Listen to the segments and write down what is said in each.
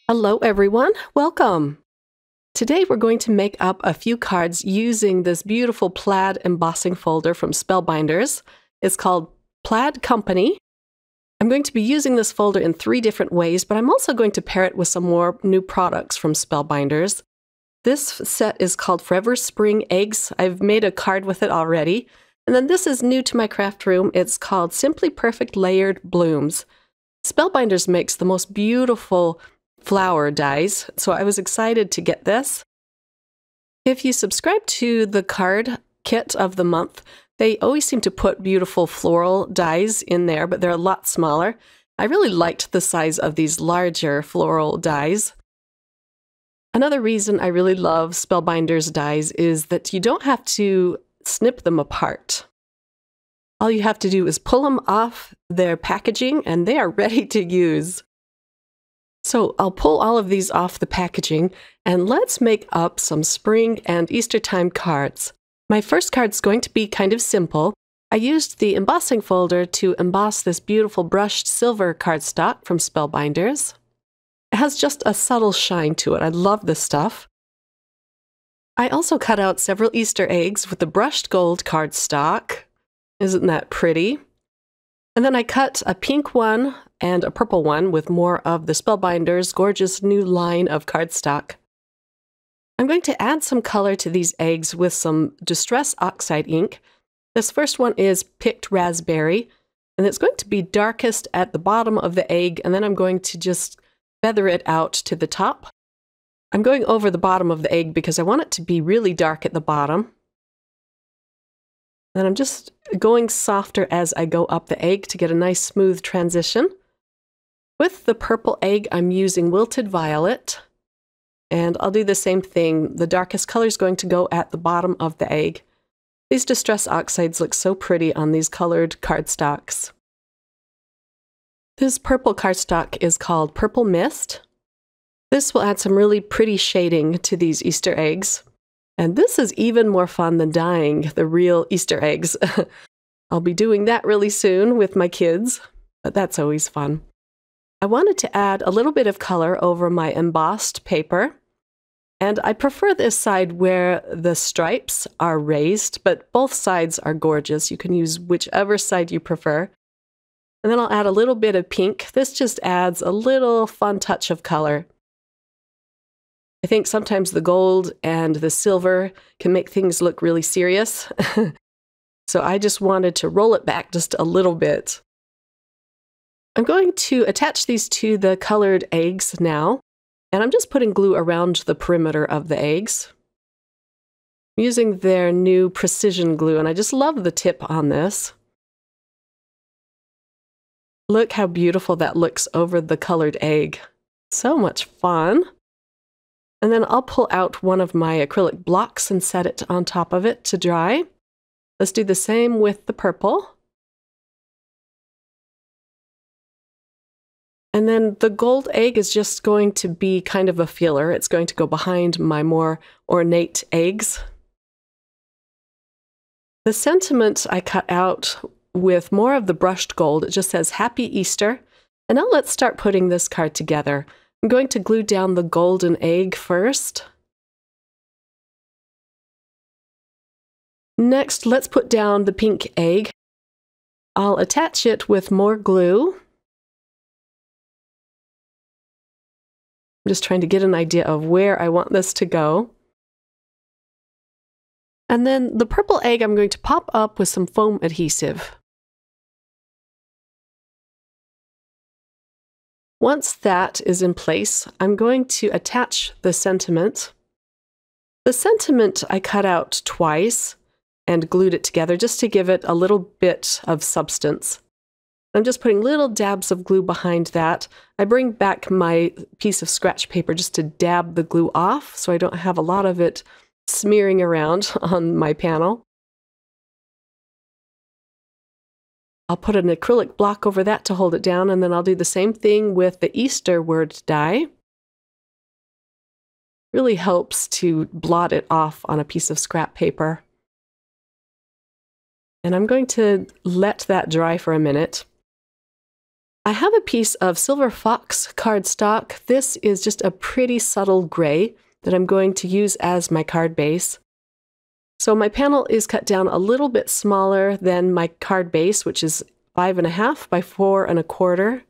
Hello everyone, welcome! Today we're going to make up a few cards using this beautiful plaid embossing folder from Spellbinders. It's called Plaid Company. I'm going to be using this folder in 3 different ways, but I'm also going to pair it with some more new products from Spellbinders. This set is called Forever Spring Eggs. I've made a card with it already. And then this is new to my craft room. It's called Simply Perfect Layered Blooms. Spellbinders makes the most beautiful flower dies, so I was excited to get this. If you subscribe to the card kit of the month, they always seem to put beautiful floral dies in there, but they're a lot smaller. I really liked the size of these larger floral dies. Another reason I really love Spellbinders dies is that you don't have to snip them apart. All you have to do is pull them off their packaging and they are ready to use. So I'll pull all of these off the packaging and let's make up some spring and Easter time cards. My first card's going to be kind of simple. I used the embossing folder to emboss this beautiful brushed silver cardstock from Spellbinders. It has just a subtle shine to it. I love this stuff. I also cut out several Easter eggs with the brushed gold cardstock. Isn't that pretty? And then I cut a pink one and a purple one with more of the Spellbinders' gorgeous new line of cardstock. I'm going to add some color to these eggs with some Distress Oxide ink. This first one is Picked Raspberry, and it's going to be darkest at the bottom of the egg, and then I'm going to just feather it out to the top. I'm going over the bottom of the egg because I want it to be really dark at the bottom. And I'm just going softer as I go up the egg to get a nice smooth transition. With the purple egg, I'm using Wilted Violet, and I'll do the same thing. The darkest color is going to go at the bottom of the egg. These Distress Oxides look so pretty on these colored cardstocks. This purple cardstock is called Purple Mist. This will add some really pretty shading to these Easter eggs. And this is even more fun than dyeing the real Easter eggs. I'll be doing that really soon with my kids, but that's always fun. I wanted to add a little bit of color over my embossed paper, and I prefer this side where the stripes are raised, but both sides are gorgeous. You can use whichever side you prefer. And then I'll add a little bit of pink. This just adds a little fun touch of color. I think sometimes the gold and the silver can make things look really serious. So I just wanted to roll it back just a little bit. I'm going to attach these to the colored eggs now, and I'm just putting glue around the perimeter of the eggs. I'm using their new precision glue, and I just love the tip on this. Look how beautiful that looks over the colored egg. So much fun. And then I'll pull out one of my acrylic blocks and set it on top of it to dry. Let's do the same with the purple. And then the gold egg is just going to be kind of a filler. It's going to go behind my more ornate eggs. The sentiment I cut out with more of the brushed gold. It just says Happy Easter. And now let's start putting this card together. I'm going to glue down the golden egg first. Next, let's put down the pink egg. I'll attach it with more glue. I'm just trying to get an idea of where I want this to go. And then the purple egg I'm going to pop up with some foam adhesive. Once that is in place, I'm going to attach the sentiment. The sentiment I cut out twice and glued it together just to give it a little bit of substance. I'm just putting little dabs of glue behind that. I bring back my piece of scratch paper just to dab the glue off so I don't have a lot of it smearing around on my panel. I'll put an acrylic block over that to hold it down, and then I'll do the same thing with the Easter word die. Really helps to blot it off on a piece of scrap paper. And I'm going to let that dry for a minute. I have a piece of Silver Fox cardstock. This is just a pretty subtle gray that I'm going to use as my card base. So my panel is cut down a little bit smaller than my card base, which is 5.5 by 4.25.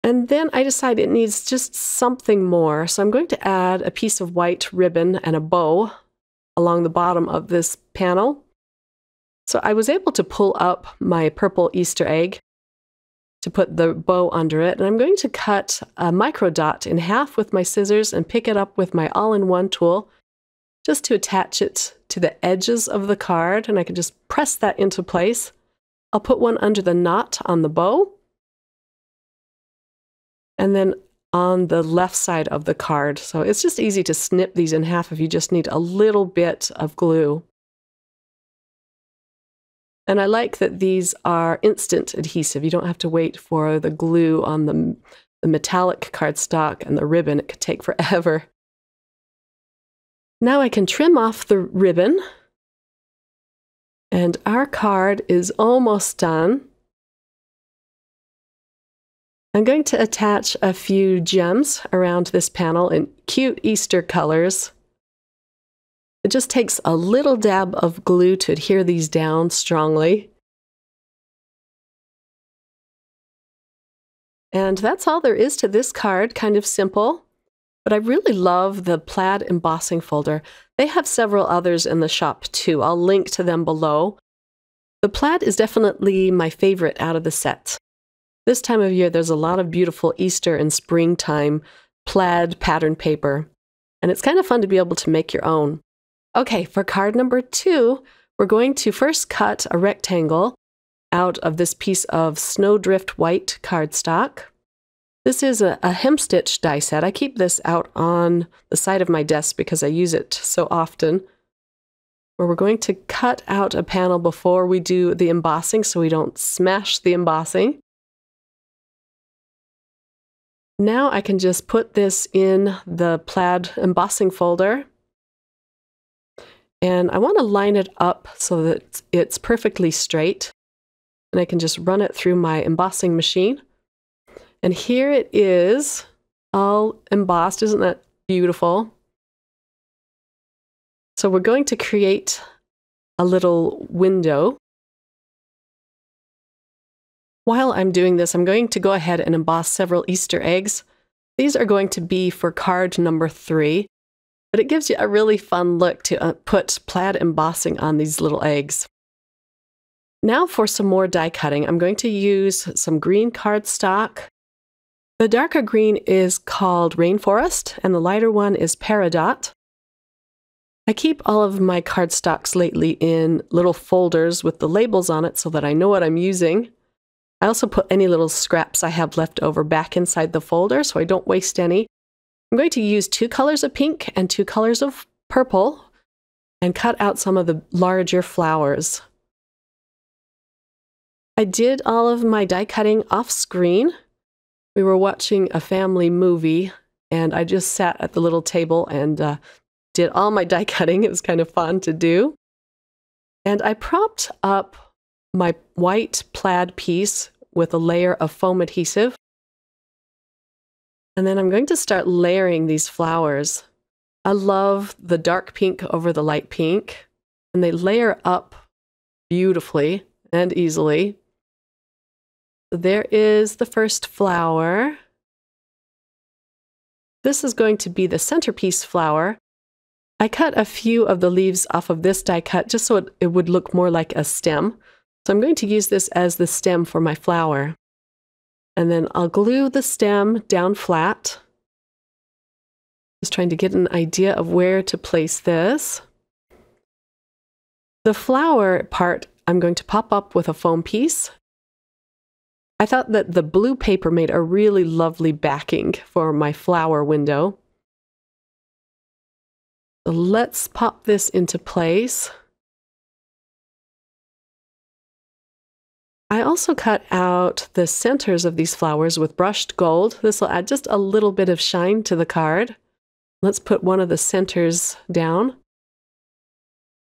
And then I decide it needs just something more. So I'm going to add a piece of white ribbon and a bow along the bottom of this panel. So I was able to pull up my purple Easter egg to put the bow under it. And I'm going to cut a micro dot in half with my scissors and pick it up with my all-in-one tool just to attach it to the edges of the card. And I can just press that into place. I'll put one under the knot on the bow. And then on the left side of the card. So it's just easy to snip these in half if you just need a little bit of glue. And I like that these are instant adhesive. You don't have to wait for the glue on the metallic cardstock and the ribbon. It could take forever. Now I can trim off the ribbon. And our card is almost done. I'm going to attach a few gems around this panel in cute Easter colors. It just takes a little dab of glue to adhere these down strongly. And that's all there is to this card, kind of simple. But I really love the Plaid embossing folder. They have several others in the shop too. I'll link to them below. The Plaid is definitely my favorite out of the set. This time of year, there's a lot of beautiful Easter and springtime plaid pattern paper, and it's kind of fun to be able to make your own. Okay, for card number 2, we're going to first cut a rectangle out of this piece of Snowdrift white cardstock. This is a hem stitch die set. I keep this out on the side of my desk because I use it so often. Where we're going to cut out a panel before we do the embossing so we don't smash the embossing. Now I can just put this in the Plaid embossing folder. And I want to line it up so that it's perfectly straight. And I can just run it through my embossing machine. And here it is, all embossed. Isn't that beautiful? So we're going to create a little window. While I'm doing this, I'm going to go ahead and emboss several Easter eggs. These are going to be for card number 3, but it gives you a really fun look to put plaid embossing on these little eggs. Now for some more die cutting, I'm going to use some green cardstock. The darker green is called Rainforest, and the lighter one is Peridot. I keep all of my cardstocks lately in little folders with the labels on it so that I know what I'm using. I also put any little scraps I have left over back inside the folder so I don't waste any. I'm going to use 2 colors of pink and 2 colors of purple and cut out some of the larger flowers. I did all of my die cutting off screen. We were watching a family movie and I just sat at the little table and did all my die cutting. It was kind of fun to do. And I propped up my white plaid piece with a layer of foam adhesive. And then I'm going to start layering these flowers. I love the dark pink over the light pink, and they layer up beautifully and easily. So there is the first flower. This is going to be the centerpiece flower. I cut a few of the leaves off of this die cut just so it would look more like a stem. So I'm going to use this as the stem for my flower. And then I'll glue the stem down flat. Just trying to get an idea of where to place this. The flower part I'm going to pop up with a foam piece. I thought that the blue paper made a really lovely backing for my flower window. So let's pop this into place. I also cut out the centers of these flowers with brushed gold. This will add just a little bit of shine to the card. Let's put one of the centers down.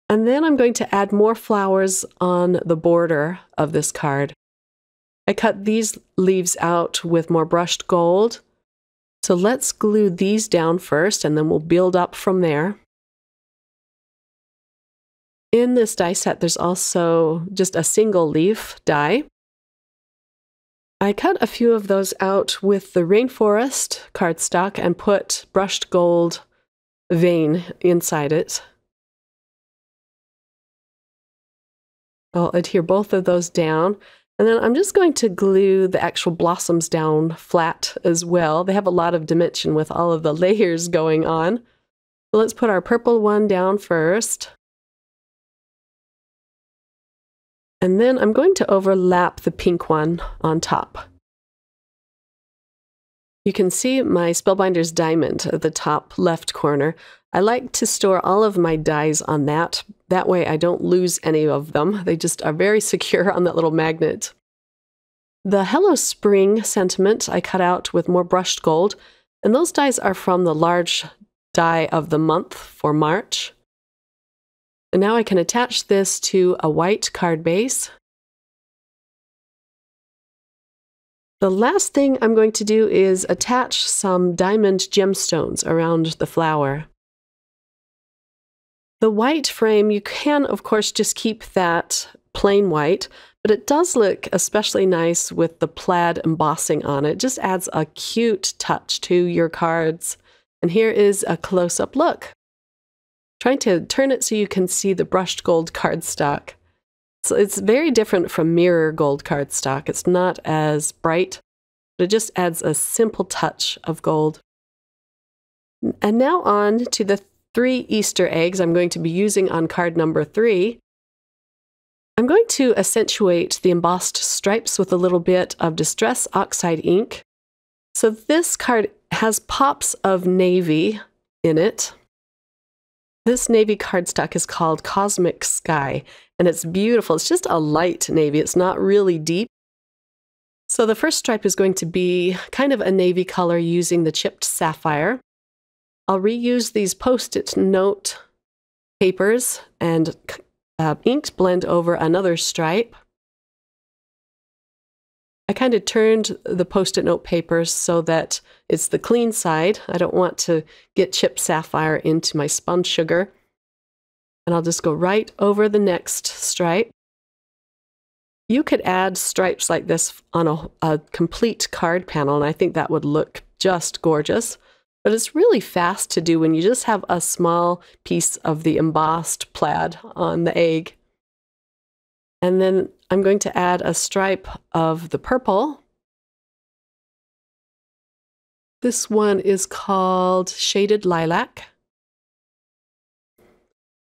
And then I'm going to add more flowers on the border of this card. I cut these leaves out with more brushed gold. So let's glue these down first, and then we'll build up from there. In this die set, there's also just a single leaf die. I cut a few of those out with the rainforest cardstock and put brushed gold vein inside it. I'll adhere both of those down, and then I'm just going to glue the actual blossoms down flat as well. They have a lot of dimension with all of the layers going on. So let's put our purple one down first. And then I'm going to overlap the pink one on top. You can see my Spellbinders diamond at the top left corner. I like to store all of my dies on that. That way I don't lose any of them. They just are very secure on that little magnet. The Hello Spring sentiment I cut out with more brushed gold, and those dies are from the large die of the month for March. And now I can attach this to a white card base. The last thing I'm going to do is attach some diamond gemstones around the flower. The white frame, you can of course just keep that plain white, but it does look especially nice with the plaid embossing on it. It just adds a cute touch to your cards. And here is a close-up look. Trying to turn it so you can see the brushed gold cardstock. So it's very different from mirror gold cardstock. It's not as bright, but it just adds a simple touch of gold. And now on to the 3 Easter eggs I'm going to be using on card number 3. I'm going to accentuate the embossed stripes with a little bit of Distress Oxide ink. So this card has pops of navy in it. This navy cardstock is called Cosmic Sky, and it's beautiful. It's just a light navy. It's not really deep. So the first stripe is going to be kind of a navy color using the chipped sapphire. I'll reuse these Post-it note papers and ink blend over another stripe. I kind of turned the Post-it note papers so that it's the clean side. I don't want to get chipped sapphire into my spun sugar. And I'll just go right over the next stripe. You could add stripes like this on a complete card panel, and I think that would look just gorgeous. But it's really fast to do when you just have a small piece of the embossed plaid on the egg. And then I'm going to add a stripe of the purple. This one is called Shaded Lilac.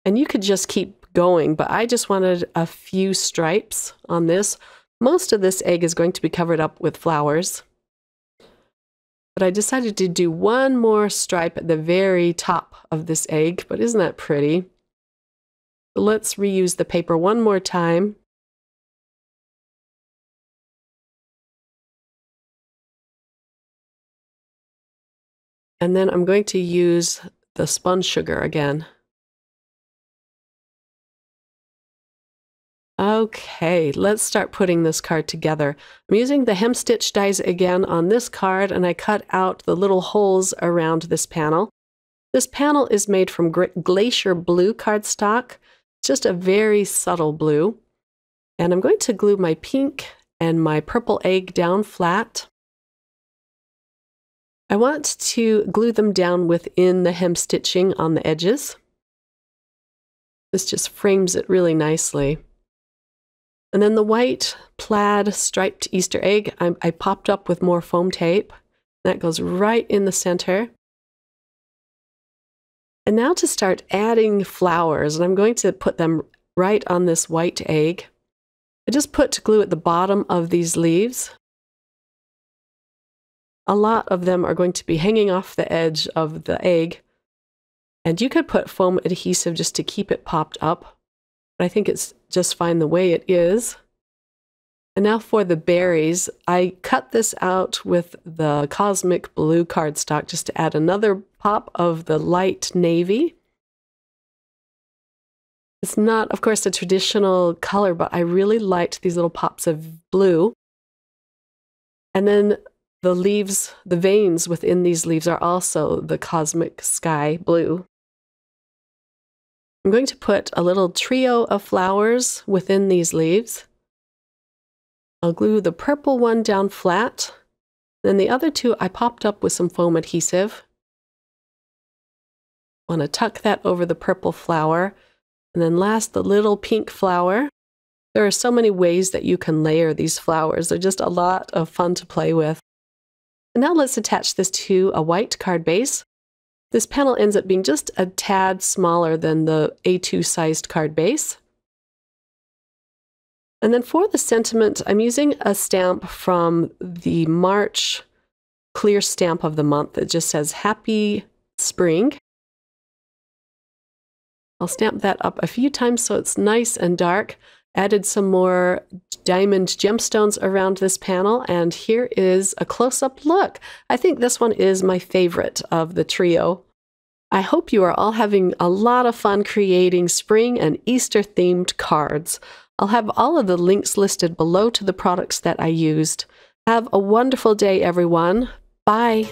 And you could just keep going, but I just wanted a few stripes on this. Most of this egg is going to be covered up with flowers. But I decided to do one more stripe at the very top of this egg, but isn't that pretty? So let's reuse the paper one more time. And then I'm going to use the spun sugar again. Okay, let's start putting this card together. I'm using the hem stitch dies again on this card, and I cut out the little holes around this panel. This panel is made from glacier blue cardstock, just a very subtle blue. And I'm going to glue my pink and my purple egg down flat. I want to glue them down within the hem stitching on the edges. This just frames it really nicely. And then the white plaid striped Easter egg, I popped up with more foam tape. That goes right in the center. And now to start adding flowers, and I'm going to put them right on this white egg. I just put glue at the bottom of these leaves. A lot of them are going to be hanging off the edge of the egg. And you could put foam adhesive just to keep it popped up. But I think it's just fine the way it is. And now for the berries, I cut this out with the cosmic blue cardstock just to add another pop of the light navy. It's not, of course, a traditional color, but I really liked these little pops of blue. And then the leaves, the veins within these leaves are also the cosmic sky blue. I'm going to put a little trio of flowers within these leaves. I'll glue the purple one down flat. Then the other two I popped up with some foam adhesive. I want to tuck that over the purple flower. And then last, the little pink flower. There are so many ways that you can layer these flowers. They're just a lot of fun to play with. And now let's attach this to a white card base. This panel ends up being just a tad smaller than the A2 sized card base. And then for the sentiment, I'm using a stamp from the March clear stamp of the month. It just says Happy Spring. I'll stamp that up a few times so it's nice and dark. Added some more diamond gemstones around this panel, and here is a close-up look. I think this one is my favorite of the trio. I hope you are all having a lot of fun creating spring and Easter themed cards. I'll have all of the links listed below to the products that I used. Have a wonderful day, everyone. Bye.